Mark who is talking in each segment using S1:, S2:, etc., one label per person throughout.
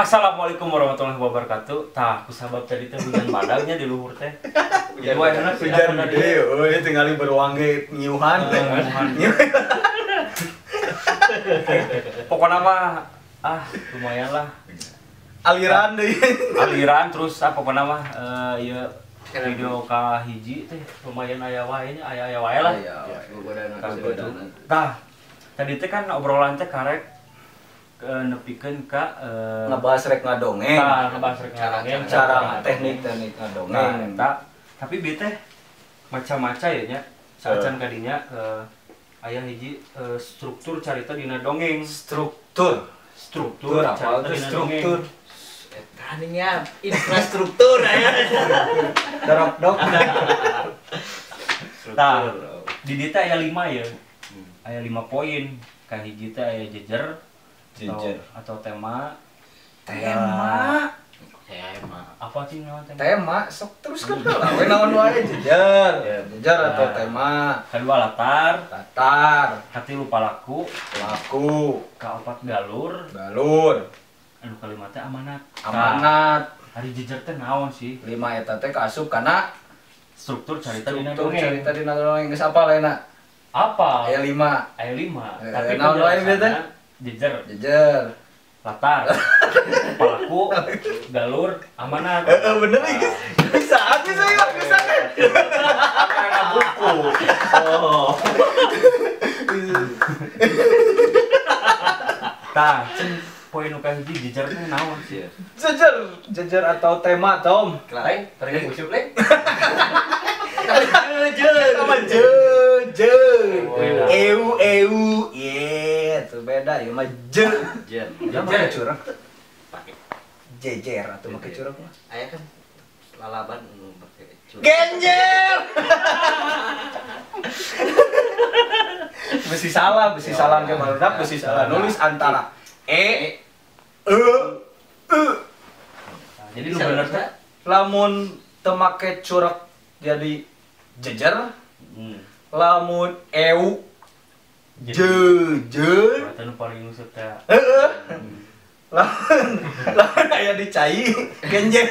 S1: Assalamualaikum warahmatullahi wabarakatuh. Tah, kusabab tadi teh hujan badagnya di luhur teh.
S2: Hujan gede, euy tinggal beruang ge nyiuhan teh.
S1: Pokoknya mah lumayan lah.
S2: Aliran deui.
S1: Aliran terus pokoknya mah ieu video ka hiji teh lumayan aya wae nya, aya wae lah. Tah, tadi teh kan obrolan teh karek nepikeun ka
S2: ngebahas rek ngadongeng.
S1: Ngebahas rek ngadongeng
S2: cara teknik-teknik ngadongeng.
S1: Tapi bieu teh maca-maca ya nya. Saacan kadinya aya hiji struktur carita dina dongeng. Struktur carita dina dongeng.
S3: Tadinya infrastruktur aya.
S2: Dorok-dok.
S1: Tah, di dieu teh aya 5 ya. Aya 5 poin. Ka hiji teh aya jejer atau tema. Apa sih nama tema?
S2: Tema sok teruskan lah. We naon wae jejer atau tema.
S1: Kedua latar, katilu palaku, kaopat galur. Anu kalima teh amanat. Ari jejer teh naon sih?
S2: 5 eta teh kaasup kana
S1: struktur carita dina dongeng.
S2: Carita dina dongeng geus apa lainna?
S1: Apa?
S2: Aya 5.
S1: Tapi
S2: naon wae bieu teh?
S1: Jejer. Latar. Palaku, galur, amanat.
S2: Bener nih guys. Bisa habis saya bisa.
S1: Karena buku. Oh. Tah, poin nu kahiji jejer teh naon sih?
S2: Jejer atau tema Tom.
S3: Lain, terus musuh lain.
S2: Eu, itu beda ya mah jejer. Jangan curang. Jejer atau make curang mah.
S3: Aya kan lalaban pakai curang.
S2: Genjer. Besi salah ke barudak, besi salah nulis antara
S1: Jadi lu bener teh
S2: lamun teu make curang jadi jejer. Lamun eu jejer
S1: anu paling usut teh.
S2: Lamun aya dicai genjer.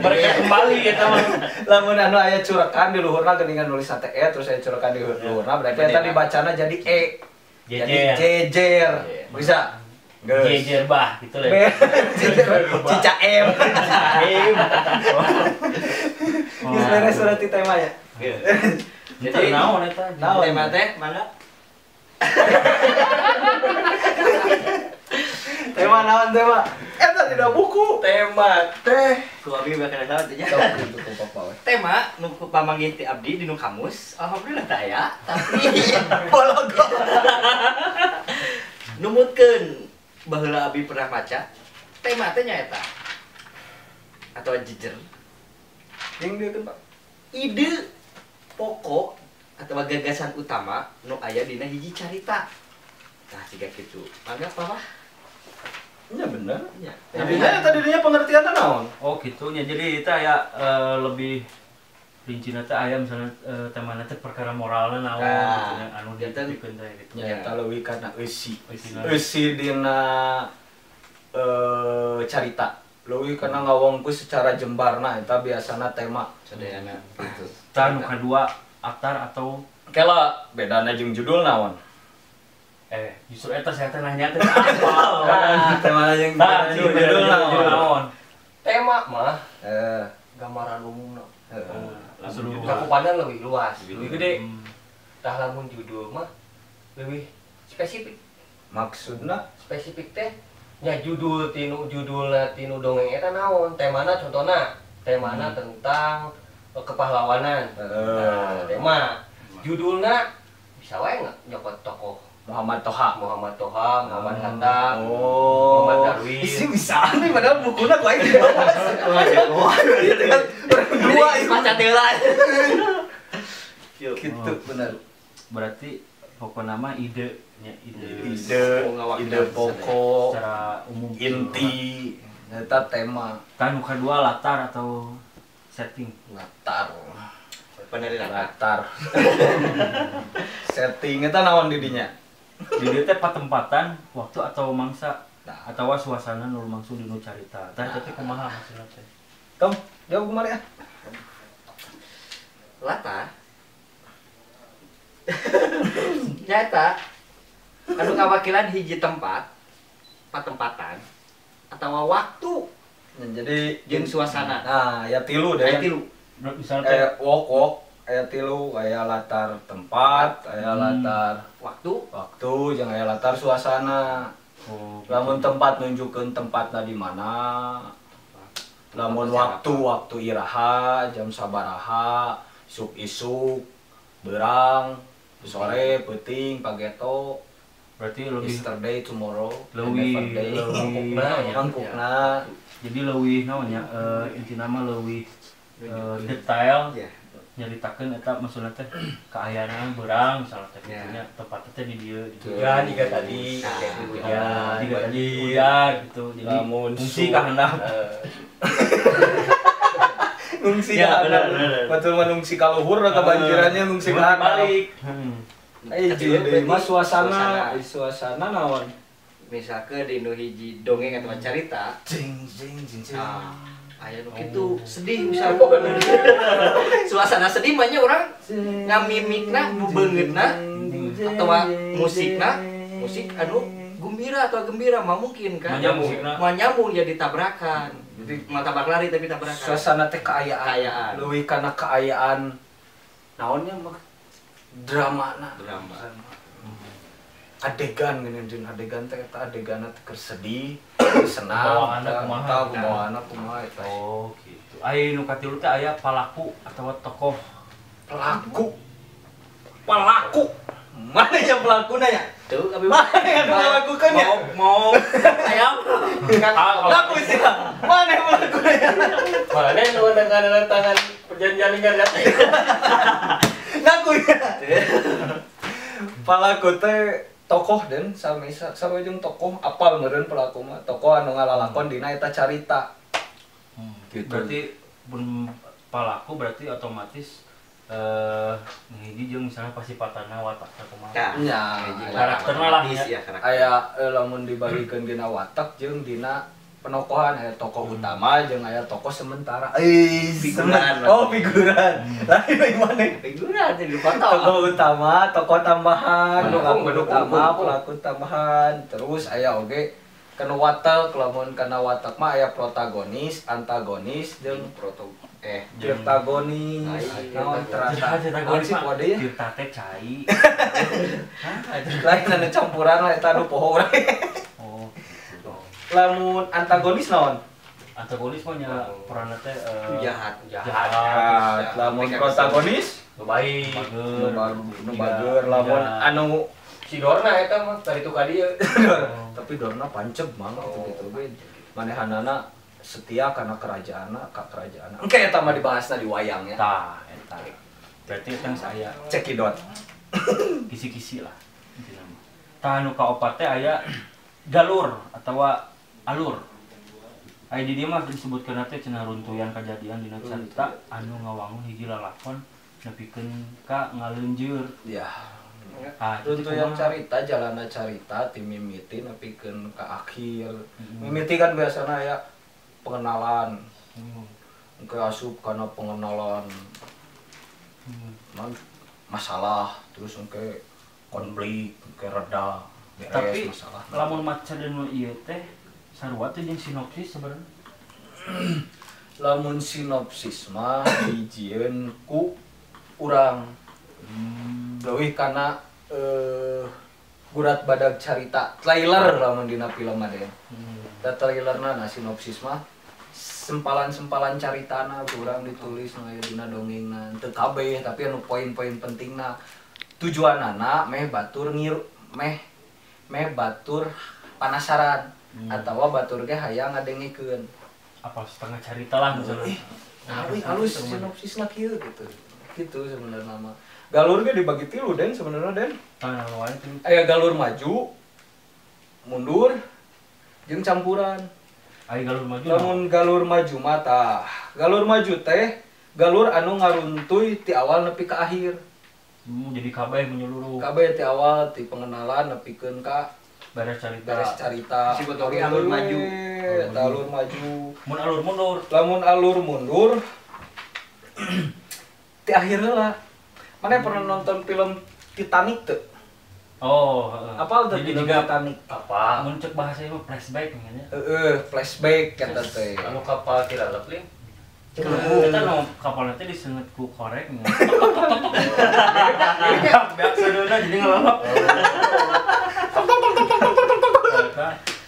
S1: Mereka kembali eta mah.
S2: Lamun anu aya curakan di luhurna geuningan nulis teh terus aya curakan di luhurna berarti eta dibacana jadi jadi jejer. Bisa?
S1: Jejer bah gitu lah.
S2: Cica M. Geus beres surat tema ya.
S1: Jadi naon eta?
S3: Tema teh mana?
S2: Tema naon tema? Eta tidak buku.
S3: Tema teh kuabi bakal salah teh nya.
S2: Tema
S3: nu pamanggih ti abdi di nu kamus. Alhamdulillah teh aya, tapi
S2: bologo.
S3: numutkeun baheula abdi pernah maca. Tema teh nyaeta atau jejer.
S2: Yang dia kan Pak.
S3: Ide pokok atau gagasan utama nu aya dina hiji carita. Tah siga kitu. Mangga apa?
S2: Iya bener.
S3: Nya.
S2: Jadinya tadinya pengertianna naon?
S1: Oh gitunya. Jadi itu aya lebih rincina teh aya misalnya temana teh perkara moralna naon gitu nya anu dipikeun teh gitu.
S2: Ya eta leuwih kana eusi dina carita. Leuwih kana ngawongkeun secara jembarna eta biasana tema
S3: sadayana gitu.
S1: Tah nu kadua aktar atau
S2: kela bedana jeung judul naon?
S1: Justru eta saya teh nanya teh apa?
S2: Tema jeung
S1: judul naon?
S3: Tema mah gambaran umumna. Cakupanna leuwih luas, leuwih gede. Tah lamun judul mah leuwih spesifik.
S2: Maksudna
S3: Spesifik teh nya judul judulna tinu dongeng eta naon? Temana contohna, temana tentang kepahlawanan. Nah, tema judulna bisa wae nyokot tokoh
S2: Muhammad Toha,
S3: Muhammad Hatta,
S2: oh,
S3: Muhammad Darwin.
S2: Isi bisa nih padahal bukunya kuaing dibahas. Dua itu
S3: baca heula.
S2: Gitu bener.
S1: Berarti pokok nama ide
S2: pokok
S1: secara umum
S2: inti eta tema.
S1: Kan kedua latar atau setting.
S2: Latar.
S3: Penerian
S2: latar. Setting eta naon di dinya?
S1: Di dieu teh patempatan, waktu atau mangsa.
S2: Nah,
S1: atau suasana nu lumangsung dinu carita. Tah teh kumaha maksudna teh?
S2: Tom, jawab kemari ya.
S3: Latar nyata anu kawakilan hiji tempat patempatan atau waktu
S2: Jadi
S3: jeung suasana.
S2: Nah, ya tilu deh.
S3: Aya tilu.
S1: Misalnya
S2: Wok aya tilu, aya latar tempat, aya latar
S3: Waktu
S2: jeung aya latar suasana.
S1: oh,
S2: Lamun tempat nunjukkeun tempatna di mana. Lamun waktu iraha jam sabaraha, isuk-isuk, beurang, sore, peuting, pageto,
S1: berarti lebih
S2: yesterday, tomorrow,
S1: leuwih
S2: mangkukna.
S1: Jadi leuwih naonnya intina mah leuwih detail
S3: ya.
S1: nyaritakeun eta maksudna teh kaayana beurang misalnya teh
S3: Ya.
S1: kitu nya tepatna teh di dieu gitu.
S3: Ya, jika tadi
S1: Ya, jika tadi hujan gitu. Jadi
S2: Lamun
S1: fungsi kahandap.
S2: Ngungsi
S1: Ya,
S2: ka
S1: bener.
S2: betul manungsi ka luhur kebanjirannya ngungsi ka
S1: balik.
S2: Jadi mah suasana naon?
S3: Misalkan di nu hiji dongeng atau carita,
S2: Jing.
S3: aya nu kitu sedih misalkan. Suasana sedih mah nya urang ngamimikna nu beungeutna atau musikna, musik anu gembira mah mungkin kan. Nyambung jadi tabrakan. Jadi tabrak lari tapi tabrakan.
S2: Suasana teh kaayaan. Leuwih kana kaayaan naonnya mah drama. Adegan geuning adegan teh eta adeganna teh keur sedih, senang, kumaha eta.
S1: Oh, gitu. Aya nu katilu teh aya palaku atau tokoh.
S2: Pelaku. Mana yang pelakuna ya?
S3: Tuh, abi
S2: Mana yang melakukan ya?
S1: Mau
S3: ayam.
S2: Ngaku sih. Mana yang melakukan ya?
S3: Mana nu ada tangan perjanjian lingkar jati.
S2: Ngaku ya. Pelaku teh tokoh dan sarojung tokoh apal meureun pelaku mah tokoh anu ngalalakon dina eta carita.
S1: Gitu. Berarti pun palaku berarti otomatis hiji jeung misalnya pasipatana watakna kumaha.
S2: Nya,
S1: karakterna lah ya.
S2: aya lamun dibagikeun dina watak jeung dina penokohan aya tokoh utama jeung aya tokoh sementara.
S3: Figuran.
S2: Oh, figuran. Lain dari mana?
S3: Figuran jadi foto.
S2: Tokoh utama, tokoh tambahan,
S3: Pendukung,
S2: pelaku utama, pelaku tambahan. Terus aya oge kana watak, lamun kana watak mah aya protagonis, antagonis jeung protagonis. Naon terasa? Naon sih kode ya?
S1: Tirta teh cai.
S2: Lain anu campuran lah eta anu poho urang.
S1: Oh.
S2: Lamun antagonis naon?
S1: Antagonis mah nya peranna teh
S3: Jahat.
S2: Lamun protagonis
S3: Nu baik.
S2: nu bager, lamun anu
S3: Si Dorna eta mah tari tu ka dieu.
S2: tapi Dorna panceb mang gitu ge. Manehanana setia karena kerajaanna ka kerajaanna. Engke eta mah dibahasna di wayang ya.
S1: tah eta. Berarti eta saya
S2: Cekidot.
S1: kisi-kisi lah intina mah. Tah anu kaopat teh aya galur atau alur. Aya di dieu mah disebutkeun teh cenah runtuyan kajadian dina carita anu ngawangun hiji lalakon nepikeun ka ngaleunjeur.
S2: Ya.
S1: Ah,
S2: Runtuyan carita, jalana carita ti mimiti nepikeun ka akhir. Mimiti kan biasana aya pengenalan. Engke asup kana pengenalan masalah, terus engke konflik, engke reda, beres
S1: tapi
S2: masalah.
S1: lamun maca dan ieu teh sarua teh jeung sinopsis sebenarnya.
S2: Lamun sinopsis mah dijieun ku urang. Leuwih kana gurat badag carita, trailer lamun dina film mah deh. Da trailerna na sinopsis mah sempalan-sempalan caritana urang ditulis nu aya dina dongengna. Teu kabeh tapi anu poin-poin pentingna. Tujuanana meh batur meh batur panasaran atawa batur ge hayang ngadengikeun.
S1: Apa setengah cerita lah misalnya.
S2: Halus sinopsisna kieu gitu. Gitu sebenarnya mah. Galur ge dibagi tilu Den sebenarnya Den.
S1: Tah lawan itu.
S2: Aya galur maju, mundur, jeung campuran.
S1: Aya galur maju.
S2: Lamun galur maju mah tah. Galur maju teh galur anu ngaruntuy ti awal nepi ka akhir.
S1: Jadi kabeh menyeluruh.
S2: Kabeh ti awal ti pengenalan nepikeun ka
S1: beres carita.
S2: beres carita
S3: Si botoge alur maju.
S2: eta alur maju
S1: Mun alur mundur.
S2: lamun alur mundur di akhir lah mana pernah nonton film Titanic tuh
S1: Oh, heeh.
S2: apa tuh
S1: Jadi
S2: film
S1: juga
S2: Titanic
S3: Apa?
S1: mun cek bahasa mah flashback namanya.
S2: flashback kata teh
S3: Anu kapal tira lepling.
S1: Kita no kapal nanti disenget ku korek nya. Biasa dulu jadi ngelolok.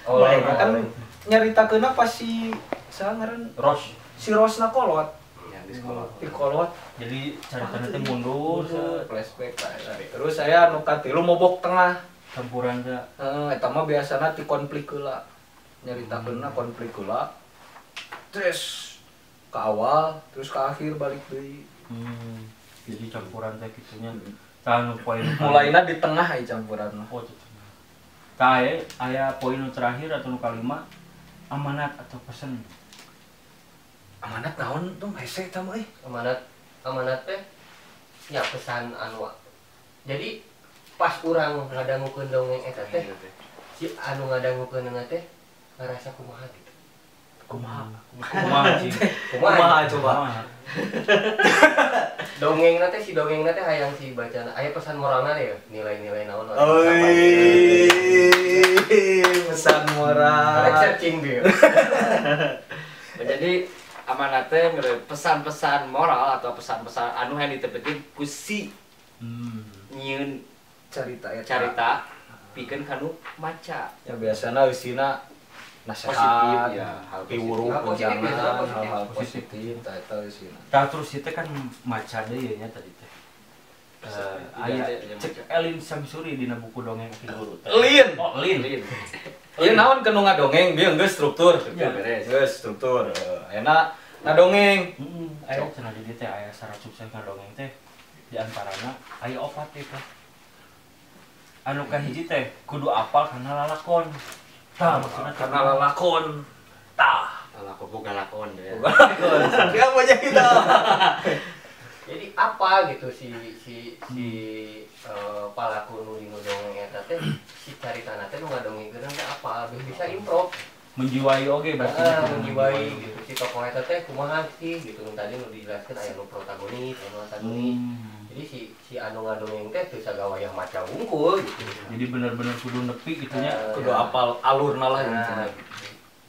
S3: Oh,
S2: kan nyaritakeun pas si sangaran
S1: Rosh.
S2: si Rosna kolot
S3: yang di sekolah.
S2: di kolot
S1: Jadi carita nanti mundur
S2: flashback lah terus saya nu katilu mobok tengah
S1: campuran teh.
S2: eta mah biasana ti konflik heula nyaritakeunna konflik heula terus ke awal terus ke akhir balik deui
S1: Jadi campuran teh kitunya. Tah nu poin
S2: mulaina di tengah aya campuran mah
S1: Oh, tah aya poin nu terakhir atau nu kalima amanat atau pesan.
S2: amanat naon tuh hese eta mah
S3: Amanat teh ya pesan anu. Jadi pas urang ngadangukeun dongeng eta teh si anu ngadangukeun teh ngarasa kumaha gitu.
S2: kumaha
S1: Kumaha sih?
S2: kumaha coba
S3: Dongeng teh si dongeng teh hayang si bacana aya pesan moralna ya nilai-nilai naon
S2: pesan moral
S3: Karek searching dia.
S4: Jadi amanat teh pesan-pesan moral atau pesan-pesan anu yang ditepetin ku si nyieun
S2: carita eta
S4: carita pikeun kanu maca.
S2: ya biasana eusina
S4: Positif
S2: nasihat
S4: ya, hal
S2: piwuruh
S3: Hal positif,
S2: jangan
S3: hal positif.
S2: hal-hal positif eta eusina
S1: Tah terus itu kan maca deui nya tadi teh. Aya cek Elin Samsuri dina buku dongeng Ki Guru teh.
S2: Lin.
S1: Oh, Lin.
S2: ieu naon keun ngadongeng dia geus struktur
S1: Ya,
S4: beres.
S2: geus struktur enak ngadongeng
S1: Aya cenah di dieu teh aya syarat sukses dongeng teh. Di antarana aya opat teh. Anu kahiji teh kudu apal kana lalakon. Tah maksudna
S2: karena lalakon tah
S4: Lakon boga lakon ya.
S2: dia apa jadi kita
S3: Jadi apa gitu palaku nu dinu dongeng eta teh si caritana teh nu ngadongengkeun teh apa bisa improv.
S1: menjiwai oge berarti.
S3: Menjiwai gitu si tokoh eta teh kumaha sih gitu nu tadi nu dijelaskeun aya nu protagonis anu antagonis. Jadi si anu ngadongeng teh teu sagawayah maca wungkul gitu.
S1: Jadi bener-bener kudu nepi gitu nya.
S2: kudu apal alurna lah intinya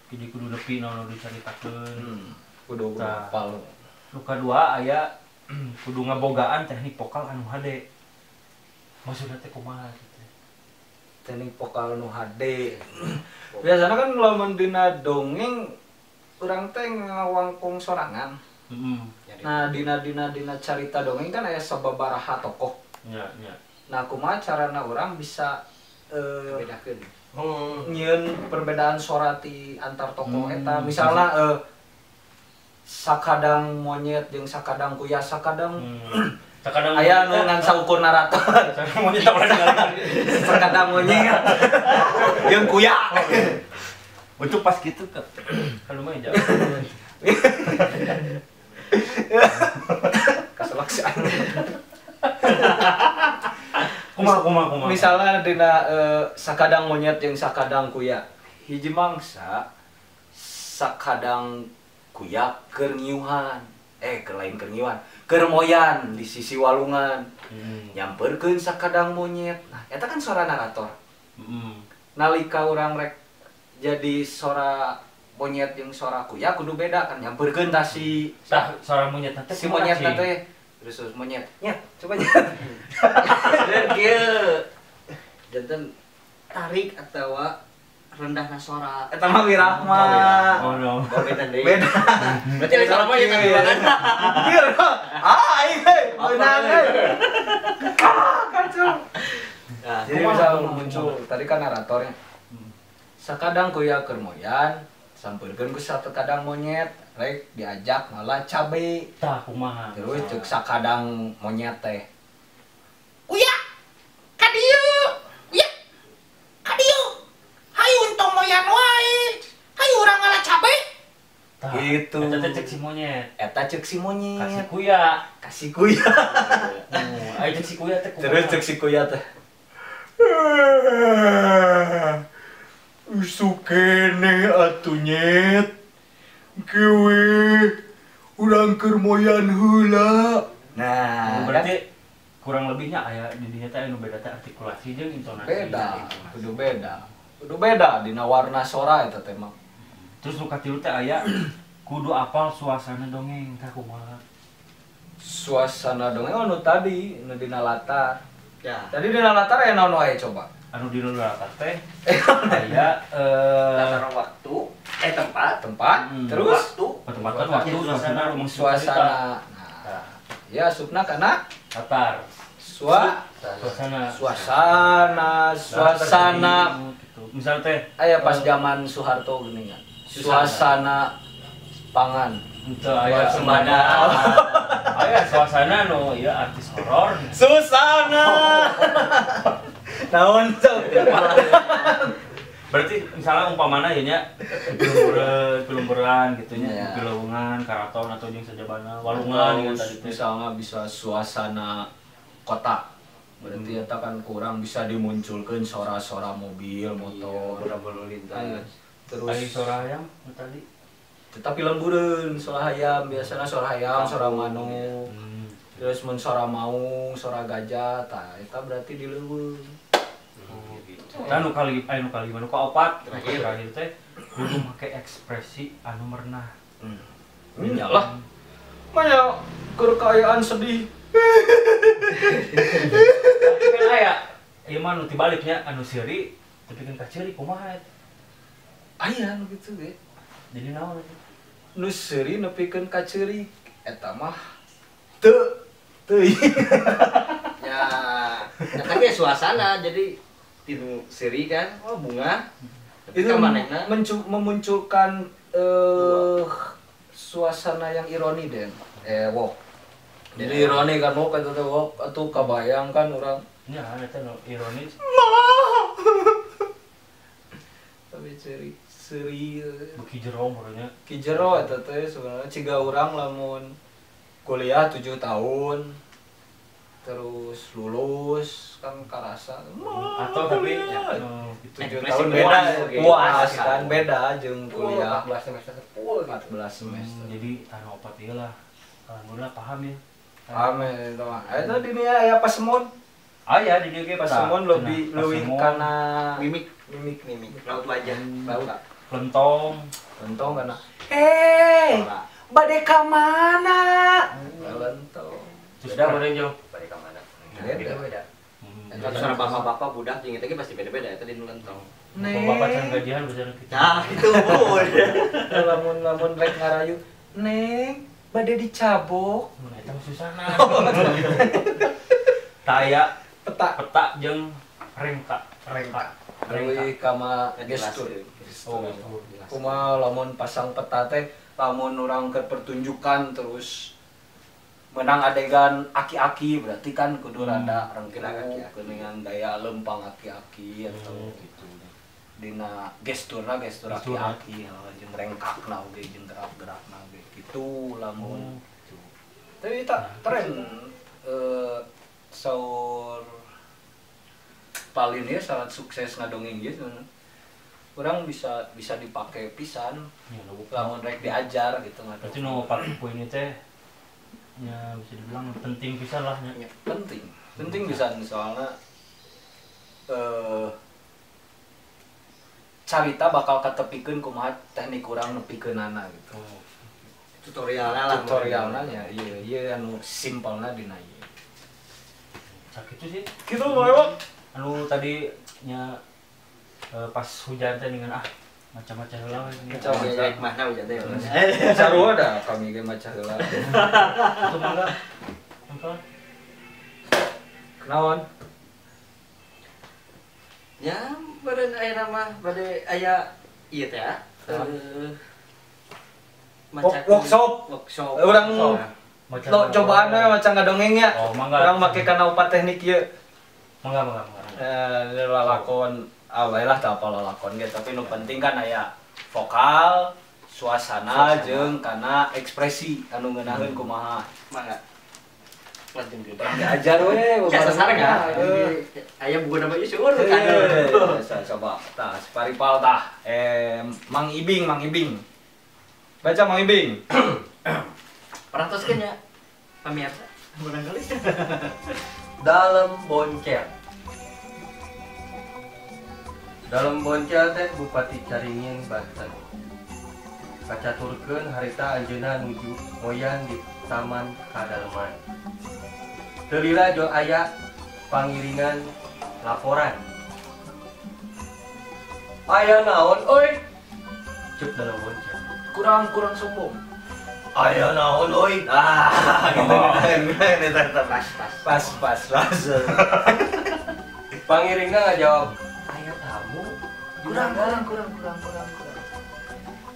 S1: Jadi kudu nepi naon nu dicaritakeun.
S2: kudu
S1: Tah.
S2: apal
S1: Nu kadua aya kudu ngabogaan teknik vokal anu hade. Maksudna teh kumaha gitu.
S2: teknik vokal nu HD biasanya kan lamun dina dongeng urang teh ngawangkung sorangan nah dina carita dongeng kan aya sababaraha tokoh
S1: Ya, ya.
S2: nah kumaha carana urang bisa
S4: Bedakeun.
S2: nyieun perbedaan suara ti antar tokoh eta misalnya sakadang monyet jeung sakadang kuya sakadang
S1: Sakadang
S2: aya nu ngan saukur narator
S1: sakadang monyet tak pernah kali.
S2: sakadang monyet jeung kuya
S1: Untuk pas gitu kan. Kalau mah jauh.
S2: kaselaksaan
S1: Kumaha.
S2: misalnya dina sakadang monyet jeung sakadang kuya hiji mangsa sakadang kuya keur ngiuhan keur lain keur ngiuhan keur moyan di sisi walungan nyamperkeun sakadang monyet nah eta kan suara narator nalika urang rek jadi suara monyet jeung suara kuya kudu beda kan nyamperkeun tah si
S1: Suara monyet teh
S2: si monyet teh terus monyet nyet coba nyet
S4: Dan kieu janten tarik atau rendahna suara.
S2: eta mah wirahma
S1: Oh no.
S4: Beda deui.
S2: beda
S4: Berarti ada suara monyet tadi kan?
S2: kieu aing beunang kacau
S4: Nah,
S2: jadi misal muncul tadi kan naratornya sakadang kuya keur moyan sampeurkeun ku sakadang monyet rek diajak malah cabe
S1: Tah kumaha.
S2: terus cek sakadang monyet teh
S5: Uya, kadieu, uya, kadieu. Hayu untung moyan wae. Hayu urang ngalah cabe.
S1: Tah.
S2: Gitu.
S1: Eta teh cek si monyet.
S2: eta cek si
S1: Kasih
S2: monyet
S1: kuya.
S2: kasih kuya
S1: Ayo cek si kuya teh kumaha.
S2: terus cek si kuya teh Sukene atunyet. Kewe urang keur moyan heula. Nah,
S1: berarti kurang lebihnya aya di dinya teh anu beda teh artikulasi jeung intonasi.
S2: Kudu beda dina warna sora eta teh mah.
S1: Terus nu katilu teh aya kudu apal suasana dongeng teh kumaha.
S2: Suasana dongeng anu tadi nu dina latar.
S3: Ya.
S2: Tadi dina latar aya naon wae coba?
S1: Anu di latar teh aya
S3: Latar waktu, tempat,
S2: terus
S1: pertempatan waktu suasana rumah
S2: suasana. Nah, ya asupna kana
S1: latar.
S2: suasana
S1: gitu. Misal teh
S2: aya pas zaman Soeharto geuning kan. Suasana pangan.
S1: Itu aya sembada. Aya suasana nu ieu artis horor.
S2: Susana. Naon tuh?
S1: Berarti misalnya umpamana ya nya pelumburan gitu nya, pelungan, karaton atau jeung sajabana, walungan dengan tadi teh.
S2: Misalnya bisa suasana kota. Berarti eta kan kurang bisa dimunculkeun sora-sora mobil, motor,
S3: berlalu lintas.
S2: Terus
S1: Ari sora hayam tadi.
S2: tetapi lembureun sora hayam, biasana sora hayam, sora manuk. Terus mun sora maung, sora gajah, tah eta berarti di leuweung.
S1: Tah nu kali nu kaopat terakhir teh kudu make ekspresi anu merenah.
S2: Iyalah. Manya kekayaan sedih.
S1: Tapi kan aya ieu mah nu tibaliknya anu seuri tapi kan kaceuri kumaha eta.
S2: Aya nu kitu ge.
S1: Jadi naon eta?
S2: Nu seuri nepikeun ka ceurik eta mah teu teuing.
S3: Ya, eta ge suasana jadi tinu seri kan, bunga.
S2: Itu
S3: Itu manehna
S2: memunculkan suasana yang ironi den. Wok. Jadi ironi kan wok eta teh wok atuh kabayang kan urang.
S1: Nya eta nu ironis.
S2: Tapi seri
S1: Beki jero meureunnya.
S2: ki jero eta teh sebenarnya ciga urang lamun kuliah 7 tahun terus lulus kan karasa
S1: Atau tapi
S2: itu 7
S3: Ekspresi
S2: tahun
S3: puas,
S2: beda
S3: oke.
S2: puas kan beda jeung kuliah
S3: 14 semester full.
S2: 14 semester.
S1: Jadi anu opat ieu lah. Alhamdulillah paham ya.
S2: Amin itu mah. Eta di dieu aya pasemon.
S1: Aya di dieu ge
S2: Pasemon lebih leuwih kana
S3: Mimik,
S2: mimik
S3: raut wajah.
S2: bau
S1: lentong.
S2: lentong kana bade ka mana lentong
S1: Sudah meureun jeung.
S3: Balik ka mana?
S2: Beda.
S3: Eta suara bapak-bapak budak jeung eta ge pasti beda-beda eta di nu lentong.
S1: Bapak can gajian bener kitu.
S3: Nah, itu bun.
S2: lamun rek ngarayu neng bade dicabok
S1: Eta mah susahna. Taya peta jeung rengka.
S2: leuwih kama gestur.
S1: Oh,
S2: Kumaha lamun pasang peta teh lamun urang keur pertunjukan terus menang adegan aki-aki berarti kan kudu rada rengkina aki-aki dengan daya lempang aki-aki atau gitu. Dina gestur aki-aki jeung rengkakna oge jeung gerak-gerakna oge kitu lamun. Tapi tak tren saur Palin ya sangat sukses ngadongeng gitu. Orang bisa dipakai pisan lamun rek diajar gitu ngadongeng.
S1: Berarti nu opat poin ieu teh nya bisa dibilang penting pisan lah nya.
S2: Penting bisa soalnya carita bakal katepikeun kumaha teknik urang nepikeunana gitu. Tutorialna nya ieu anu simpelna dina ieu.
S1: Sakitu sih.
S2: Kitu mah
S1: Anu tadi nya pas hujan teh dengan macam-macam heula we.
S3: Rek mahna hujan teh.
S2: sarua da kami ge maca heula.
S1: Itu mangga. Ampun.
S2: Kenaon?
S3: Ya, bade aya nama, bade aya ieu teh ya.
S2: Workshop. Urang cobaan we maca ngadongeng ya.
S1: Oh, mangga.
S2: Urang make kana upat teknik ieu.
S1: Mangga.
S2: Lalakon lah tak apa lalakon gitu tapi nu penting kan aya vokal suasana jeung kana ekspresi anu ngeunaheun kumaha
S3: Mangga.
S2: Diajar we
S4: Ya sasareng ya. Aya buku nama ieu seueur kan.
S2: Coba tah si Paripal tah. Mang Ibing. Baca Mang Ibing.
S4: Perantoskeun ya. Pamirsa. Barangkali.
S3: Dalam boncel. Dalam boncel teh Bupati Caringin Banten. Kacaturkeun harita anjeunna nuju moyan di Taman Kadaleman. Teu lila jo aya pangiringan laporan. Aya naon euy? Cek dalam boncel.
S2: Kurang sombong.
S3: Aya naon euy?
S2: Pas.
S3: Pangiringna ngajawab, aya tamu.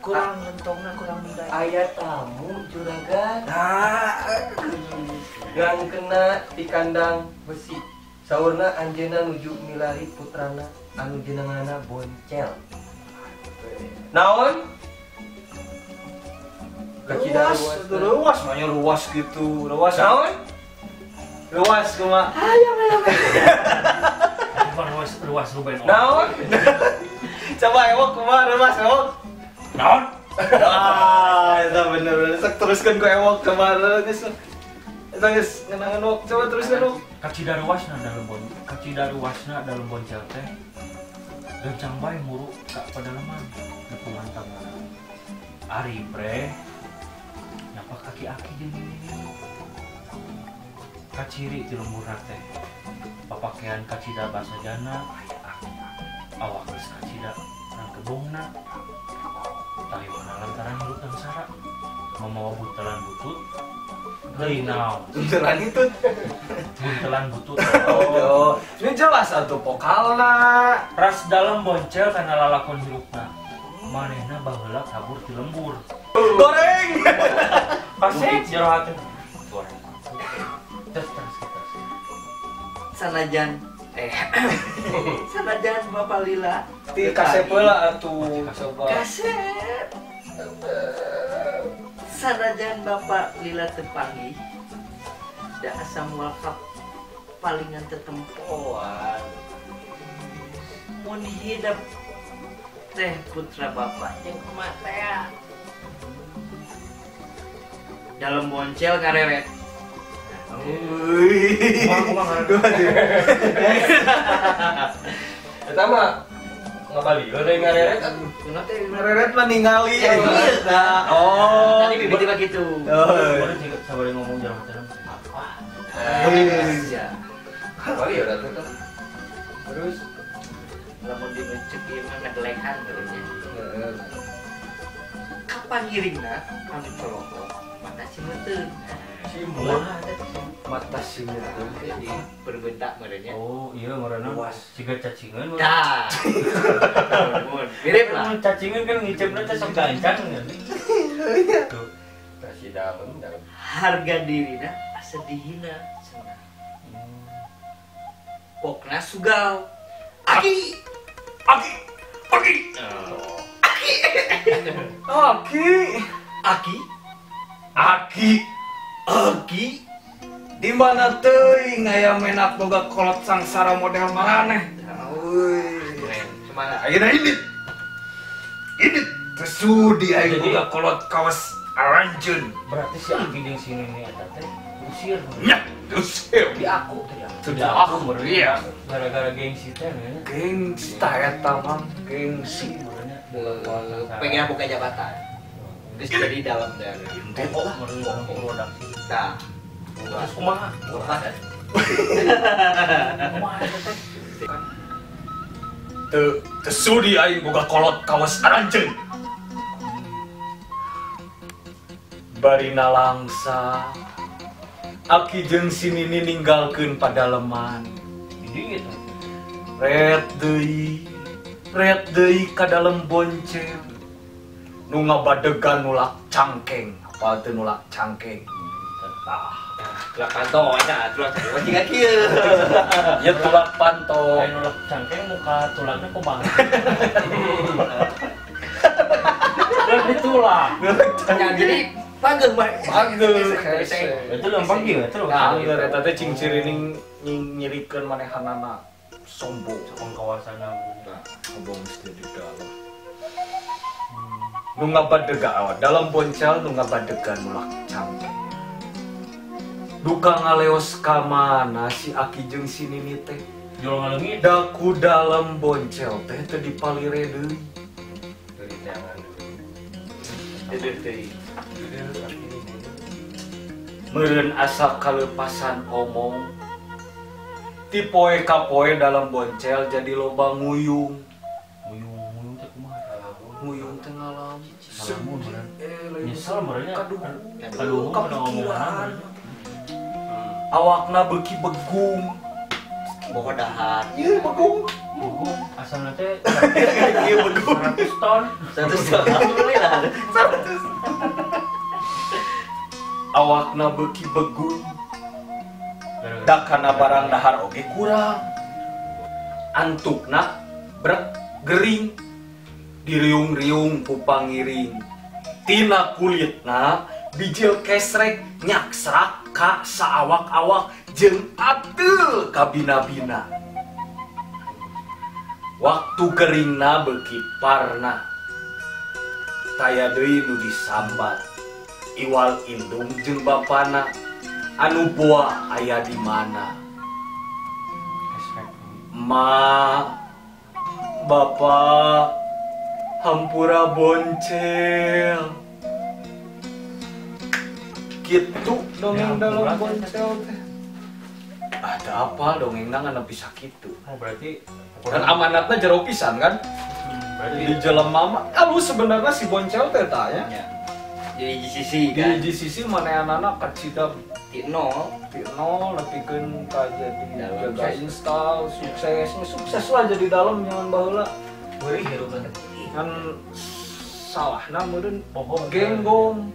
S2: Kurang lentongna kurang mindai.
S3: Aya tamu juragan. Yang kena di kandang besi. Saurna anjeunna nuju milari putrana anu jenenganna Boncel. Naon?
S2: Luas, manya luas gitu. Luas.
S3: Naon?
S2: Luas kumaha?
S1: Bukan luas Ruben.
S3: Naon?
S2: Coba ewok kumaha luas ewok.
S1: Naon?
S2: Itu bener. Sok teruskan ku ewok kemarin geus. Eta geus ngenangan ewok. Coba teruskan ewok.
S1: Kacidaruasna dalam boncel teh. Gencang bae muru ka pedalaman nepungan tangan. Ari bre. Nyapa kaki-aki jeung ini. Kaciri di lembur teh. Papakean kacida basa jana aya aki. Awak geus kacida nang kebongna. Tayona lantaran hirup dan sara. Mamawa buntelan butut. Deui naon?
S2: Buntelan itu.
S1: Buntelan butut.
S2: Oh, ini jelas atuh vokalna.
S1: Ras dalam boncel kana lalakon hirupna. Manehna baheula kabur ti lembur.
S2: Goreng.
S1: Pasek jero hati. Terus.
S4: Sanajan Bapak Lila
S2: Ti kasep heula atuh coba.
S4: kasep sanajan Bapak Lila tepanggih da asam wakaf palingan tetempoan mun hidup teh putra bapak jeung emak teh dalam boncel ngareret.
S3: Eta mah ngabali deui ngareret.
S2: Mereret mah ningali.
S4: Oh, tadi tiba-tiba gitu.
S1: Boleh juga sabar ngomong jalan macam apa?
S4: Ya.
S3: Ngabali ya ratu tuh. Terus
S4: Lamun dinuncuk ieu mah ngedelekan berarti. Kapan ngiringna anu colok mata simeuteun.
S3: Simul.
S2: Mata simut.
S4: Jadi berbentak merenya.
S1: Oh iya marana siga cacingan.
S4: Dah. Mirip lah.
S1: Cacingan kan ngicepna teh sok gancang ya. Tuh.
S3: kasih daun.
S4: Harga dirina asa dihina cenah. Pokna sugal. Aki. Aki.
S2: Di mana teuing aya menak boga kolot sangsara model maraneh.
S4: Semangat.
S2: Ayeuna ini tersudi aing boga kolot kawas aranjeun.
S1: Berarti si Aki jeung sini nih eta teh usir.
S2: Nya, usir.
S1: Di aku teh ya.
S2: Sudah aku
S1: Iya. Gara-gara gengsi teh nya.
S2: gengsi eta mah gengsi.
S4: Pengen buka jabatan. Terus jadi dalam dari.
S1: Oh, merenung produk sih.
S4: Nah,
S1: Terus kumaha?
S4: murah kan?
S1: Kumaha eta teh?
S2: Tersudi aing boga kolot kawas aranjeun. Barina langsa Aki jeung sinini ninggalkeun padaleman.
S1: Jadi gitu.
S2: Red deui ka dalem boncel. Nu ngabadegan nulak cangkeng. Apa teu nulak cangkeng?
S4: Tulak pantau eta, tulak wajib kieu.
S2: Ya tulak panto.
S1: Lain ulah cangkeng muka tulangnya kumaha. Lebih tulang.
S4: Ya, jadi
S3: Pageuh mah.
S2: Pageuh,
S1: Itu lempang gitu, itu
S2: Nah, eta teh cing cirining nyirikeun manehanana sombong.
S1: pengkawasan
S2: Sombong mesti di dalam. Nu ngabadega dalam boncel nu ngabadegan mulak canggih. Duka ngaleos ka mana si Aki jeung si Nini teh.
S1: jual ngalengit.
S2: Daku dalam boncel teh teu dipalire deui.
S3: Dari jangan dulu.
S4: Dedeh teh.
S2: Meureun asa kalepasan omong. Ti poe ka poe dalam boncel jadi loba nguyung.
S1: Muyung teh kumaha?
S2: Nguyung teh ngalam.
S1: Ngalamun beneran.
S2: Lain
S1: Nyesel benernya.
S2: Kaduh,
S1: kepikiran.
S2: Awakna beuki begung.
S3: Boga dahar.
S2: Ieu begung.
S1: Asalnya teh
S2: Ieu begung.
S1: 100 ton.
S3: Alhamdulillah.
S2: Awakna beuki begung. Da kana barang dahar oge kurang. Antukna brek gering. Diriung-riung ku pangiring. Tina kulitna bijil kesrek nyaksrak ka saawak-awak jeung ateul ka bina-bina. Waktu keringna beuki parna. Taya deui nu disambat. Iwal indung jeung bapana anu boa aya di mana. Ma, Bapak, hampura boncel. Gitu dongeng dalam boncel teh. Ada apa dongengna ngana bisa gitu.
S1: Oh berarti
S2: Dan amanatnya jero pisan kan? Di jelema mah alus sebenarnya si boncel teh tanya.
S3: Jadi di sisi
S2: Di
S3: kan.
S2: hiji sisi mana anak kacida
S3: Tino.
S2: Tino lebihkeun ka jadi
S3: Dalam
S2: jaga
S3: sukses.
S2: install sukses lah jadi dalam jangan baheula
S3: Beuring hirup kan.
S2: kan salahna meureun
S1: pokok
S2: genggong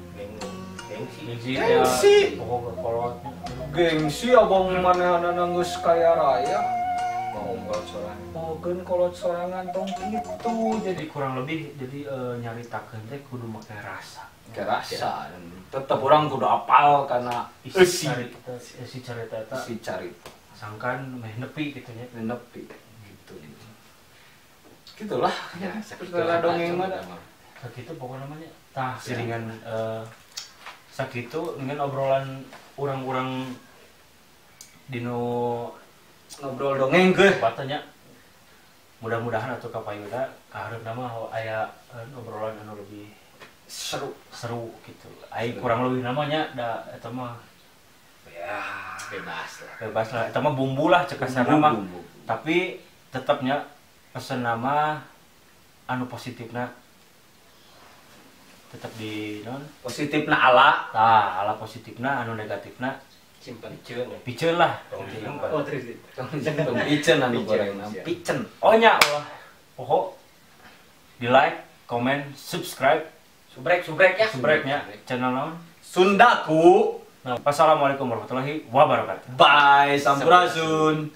S1: gengsi
S2: Gengsi.
S1: pokok kolot
S2: gengsi abang manehanana geus kaya raya
S3: Mau ngol sorangan.
S2: mogeun kolot sorangan tong kitu
S1: jadi kurang lebih jadi nyaritakeun teh kudu make rasa
S2: kerasa tetep orang kudu apal karena
S1: isi cerita isi cerita eta
S2: si carita
S1: sangkan meh nepi gitu nya
S2: nepi gitu gitulah
S3: Ya,
S2: segala dongeng mah
S1: sakitu pokoknya namanya tah siringan sakitu dengan obrolan urang-urang dino
S2: ngobrol dongeng ke
S1: batanya mudah-mudahan atau kapayuda kaharep nama aya obrolan anu lebih seru gitu. Aing kurang lebih namanya da eta mah
S2: ya
S1: bebas lah. Eta mah bumbu lah cek kasarna mah. Tapi tetapnya pesen nama anu positifna tetap di non
S2: positifna ala
S1: tah ala positifna anu negatifna
S3: Simpen ceun.
S1: piceun lah.
S3: Oh terus.
S2: picen anu goreng picen
S1: Oh nya Allah. Pokok di like, komen, subscribe,
S3: Subrek ya.
S1: subscribe-nya channel naon.
S2: Sundaku
S1: Nah, wassalamualaikum warahmatullahi wabarakatuh.
S2: bye sampurasun